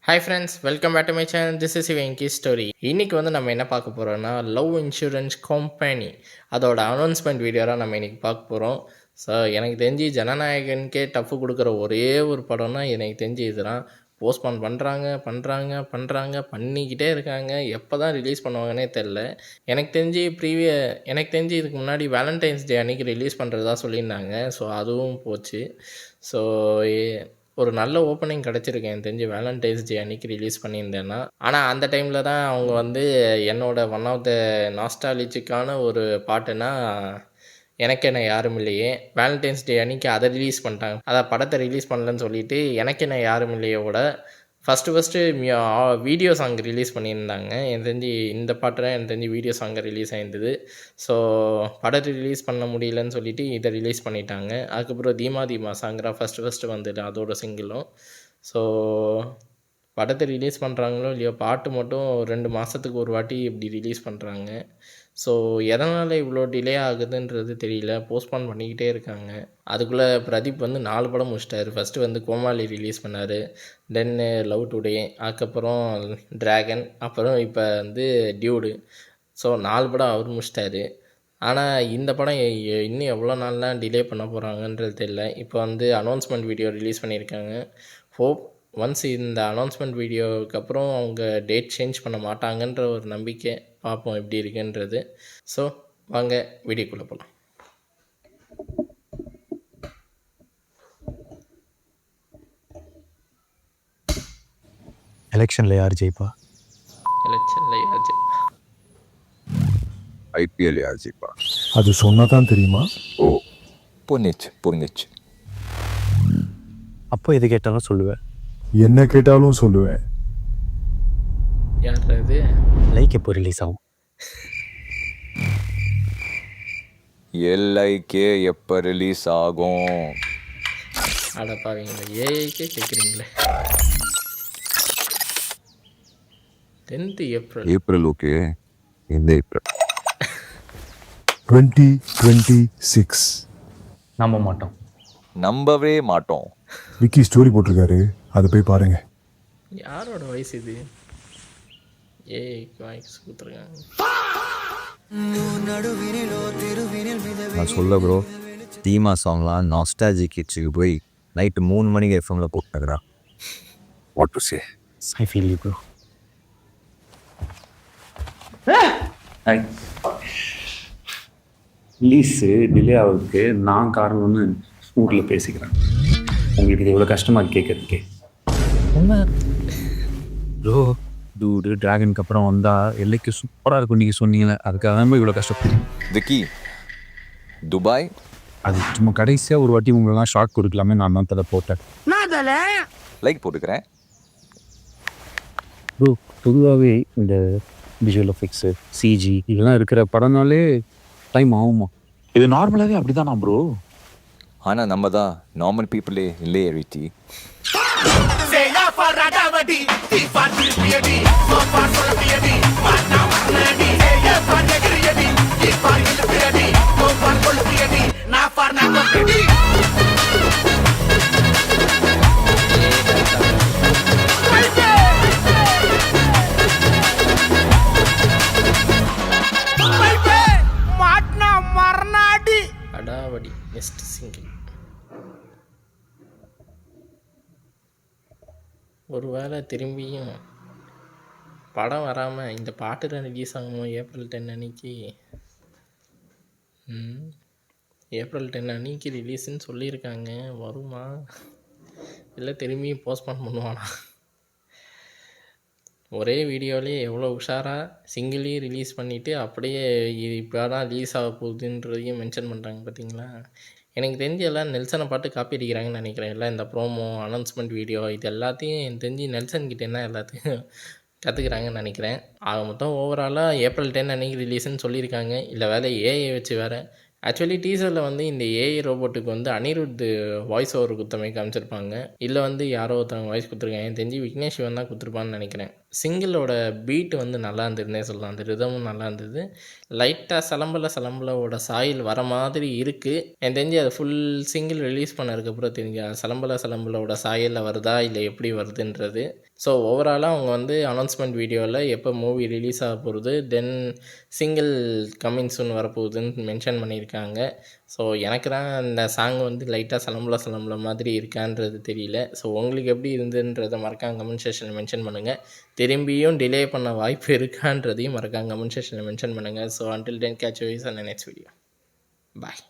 Hi friends, welcome back to my channel. This is Venki story. இன்றைக்கி நம்ம என்ன பார்க்க போகிறோன்னா, லவ் இன்சூரன்ஸ் கம்பெனி அதோட அனௌன்ஸ்மெண்ட் வீடியோ தான் நம்ம இன்றைக்கி பார்க்க போகிறோம். ஸோ எனக்கு தெரிஞ்சு ஜனநாயகனுக்கே டஃப் கொடுக்குற ஒரே ஒரு படம்னா எனக்கு தெரிஞ்சு இதுதான். போஸ்ட்பான் பண்ணுறாங்க பண்ணிக்கிட்டே இருக்காங்க. எப்போ தான் ரிலீஸ் பண்ணுவாங்கன்னே தெரில. எனக்கு தெரிஞ்சு இதுக்கு முன்னாடி வேலண்டைன்ஸ் டே அன்றைக்கி ரிலீஸ் பண்ணுறதா சொல்லியிருந்தாங்க. ஸோ அதுவும் போச்சு. ஸோ ஒரு நல்ல ஓப்பனிங் கிடச்சிருக்கு எனக்கு தெரிஞ்சு வேலண்டைன்ஸ் டே அன்றைக்கி ரிலீஸ் பண்ணியிருந்தேன்னா. ஆனால் அந்த டைமில் தான் அவங்க என்னோடய ஒன் ஆஃப் த நாஸ்டாலஜிக்கான ஒரு பாட்டுன்னா எனக்கென்ன யாரும் இல்லையே. வேலண்டைன்ஸ் டே அன்றைக்கி அதை ரிலீஸ் பண்ணிட்டாங்க. அதான் படத்தை ரிலீஸ் பண்ணலன்னு சொல்லிவிட்டு எனக்கென்ன யாரும் இல்லையோட ஃபஸ்ட்டு வீடியோ சாங் ரிலீஸ் பண்ணியிருந்தாங்க. எனக்கு தெரிஞ்சு இந்த பாட்டு தான் எனக்கு தெரிஞ்சு வீடியோ சாங்கை ரிலீஸ் ஆகிருந்தது. ஸோ படத்தை ரிலீஸ் பண்ண முடியலன்னு சொல்லிவிட்டு இதை ரிலீஸ் பண்ணிட்டாங்க. அதுக்கப்புறம் தீமா சாங்கரா ஃபஸ்ட்டு வந்தது அதோட சிங்கிளும். ஸோ படத்தை ரிலீஸ் பண்ணுறாங்களோ இல்லையோ, பாட்டு மட்டும் 2 மாதத்துக்கு ஒரு வாட்டி இப்படி ரிலீஸ் பண்ணுறாங்க. ஸோ எதனால் இவ்வளோ டிலே ஆகுதுன்றது தெரியல. போஸ்ட்பான் பண்ணிக்கிட்டே இருக்காங்க. அதுக்குள்ளே பிரதீப் 4 படம் முடிச்சிட்டாரு. ஃபஸ்ட்டு கோமாளி ரிலீஸ் பண்ணார், தென்னு லவ் டுடே, அதுக்கப்புறம் ட்ராகன், அப்புறம் இப்போ டியூடு. ஸோ 4 படம் அவர் முடிச்சிட்டாரு. ஆனால் இந்த படம் இன்னும் எவ்வளோ நாள்லாம் டிலே பண்ண போகிறாங்கன்றது தெரியல. இப்போ அனௌன்ஸ்மெண்ட் வீடியோ ரிலீஸ் பண்ணியிருக்காங்க. ஹோப் ஒன்ஸ் இந்த அனௌன்ஸ்மெண்ட் வீடியோவுக்கு அப்புறம் அவங்க டேட் சேஞ்ச் பண்ண மாட்டாங்கன்ற ஒரு நம்பிக்கை. பார்ப்போம் எப்படி இருக்குன்றது. ஸோ வாங்க வீடியோக்குள்ளே போகலாம். எலெக்ஷனில் யார் ஜெயிப்பா? ஐபிஎல் யார் ஜெயிப்பா? அது சொன்னதான் தெரியுமா? ஓ, புரிஞ்சிச்சு. அப்போ எது கேட்டாலும் சொல்லுவேன். என்ன கேட்டாலும் சொல்லுவேன். யார் அது? லைக் எப்போ ரிலீஸ் ஆகும்? எல்ஐகே எப்போ ரிலீஸ் ஆகும்? அடப்பாவீங்களா, ஏஐக்கே கேட்குறீங்களே. 10th April. April okay. இந்த ஏப்ரல் 2026. நம்பவே மாட்டோம். விக்கி ஸ்டோரி போட்டிருக்காரு, அதை போய் பாருங்க. யாரோட வயசு இது? ஏஐக்கு வாய்ஸ் கொடுத்துருக்காங்க. நான் சொல்ல ப்ரோ, தீமா சாங்லாம் நாஸ்டாலஜிக் கிட்ஸுக்கு போய் நைட்டு 3 மணிக்கு எஃப்எம்ல போட்டுக்கிறா. What to say? I feel you bro. Release delay ஆகுறதுக்கு நான் காரணம்னு ஊரில் பேசிக்கிறேன். உங்களுக்கு இது எவ்வளோ கஷ்டமாக கேட்குறதுக்கே. ப்ரோ, டூடு ட்ராகனுக்கு அப்புறம் வந்தால் எல்லைக்கு சூப்பராக இருக்கும் நீங்கள் சொன்னீங்களே, அதுக்காக தான் இவ்வளோ கஷ்டப்படுறேன். விக்கி, துபாய் அது சும்மா கடைசியாக ஒரு வாட்டி உங்களெல்லாம் ஷாக் கொடுக்கலாமே, நான் தான் தலை போட்டேன். லைக் போட்டுக்கிறேன். ப்ரோ, பொதுவாகவே இந்த விஷுவல் எஃபெக்ட்ஸு, சிஜி இதெல்லாம் இருக்கிற படம்னாலே டைம் ஆகுமா? இது நார்மலாகவே அப்படி தானா ப்ரோ? ஆனால் நம்ம தான் நார்மல் பீப்புளே இல்லையே ரிட்டி. அடாவடி next single. ஒருவேளை திரும்பியும் படம் வராமல் இந்த பாட்டு தான் ரிலீஸ் ஆகுமோ ஏப்ரல் 10 அன்னைக்கு? ஏப்ரல் 10 அன்னைக்கு ரிலீஸ்ன்னு சொல்லியிருக்காங்க. வருமா இல்லை திரும்பியும் போஸ்ட்பான் பண்ணுவானா? ஒரே வீடியோலேயே எவ்வளோ உஷாராக சிங்கிளையும் ரிலீஸ் பண்ணிவிட்டு அப்படியே இது இப்போ தான் ரிலீஸ் ஆக போகுதுன்றதையும் மென்ஷன் பண்ணுறாங்க பார்த்தீங்களா? எனக்கு தெரிஞ்சு எல்லாம் நெல்சனை பாட்டு காப்பி அடிக்கிறாங்கன்னு நினைக்கிறேன். எல்லாம் இந்த ப்ரோமோ, அனௌன்ஸ்மெண்ட் வீடியோ இது எல்லாத்தையும் எனக்கு தெரிஞ்சு நெல்சன் கிட்டே என்ன எல்லாத்தையும் கற்றுக்குறாங்கன்னு நினைக்கிறேன். ஆக மொத்தம் ஓவராலாக ஏப்ரல் 10 அன்றைக்கி ரிலீஸ்ன்னு சொல்லியிருக்காங்க. இல்லை வேலை ஏஐ வச்சு வேறு. ஆக்சுவலி டீசரில் இந்த ஏஐ ரோபோட்டுக்கு அனிருத் வாய்ஸ் ஓவர் குத்தமை காமிச்சிருப்பாங்க. இல்லை யாரோ ஒருத்தவங்க வாய்ஸ் கொடுத்துருக்காங்க. எனக்கு தெரிஞ்சு விக்னேஷ் சிவன் தான் கொடுத்துருப்பான்னு நினைக்கிறேன். சிங்கிளோட பீட் வந்து நல்லா இருந்ததுன்னே சொல்லலாம். அந்த ரிதமும் நல்லா இருந்தது. லைட்டாக சலம்பலோட சாயல் வர மாதிரி இருக்குது. எனக்கு தெரிஞ்சு அது ஃபுல் சிங்கிள் ரிலீஸ் பண்ணதுக்கப்புறம் தெரிஞ்சு சலம்பலோட சாயலில் வருதா இல்லை எப்படி வருதுன்றது. ஸோ ஓவராலாக அவங்க வந்து அனௌன்ஸ்மெண்ட் வீடியோவில் எப்போ மூவி ரிலீஸ் ஆக போகிறது, தென் சிங்கிள் கம்மிங் சூன் வரப்போகுதுன்னு மென்ஷன் பண்ணியிருக்காங்க. ஸோ எனக்கு தான் இந்த சாங் வந்து லைட்டாக சலம்பல மாதிரி இருக்கான்றது தெரியல. ஸோ உங்களுக்கு எப்படி இருந்துன்றதை மறக்காம கமெண்ட் செக்ஷனில் மென்ஷன் பண்ணுங்கள். திரும்பியும் டிலே பண்ண வாய்ப்பு இருக்கான்றதையும் மறக்காம கமெண்ட் செக்ஷனில் மென்ஷன் பண்ணுங்கள். So until then catch you guys on the next video. Bye.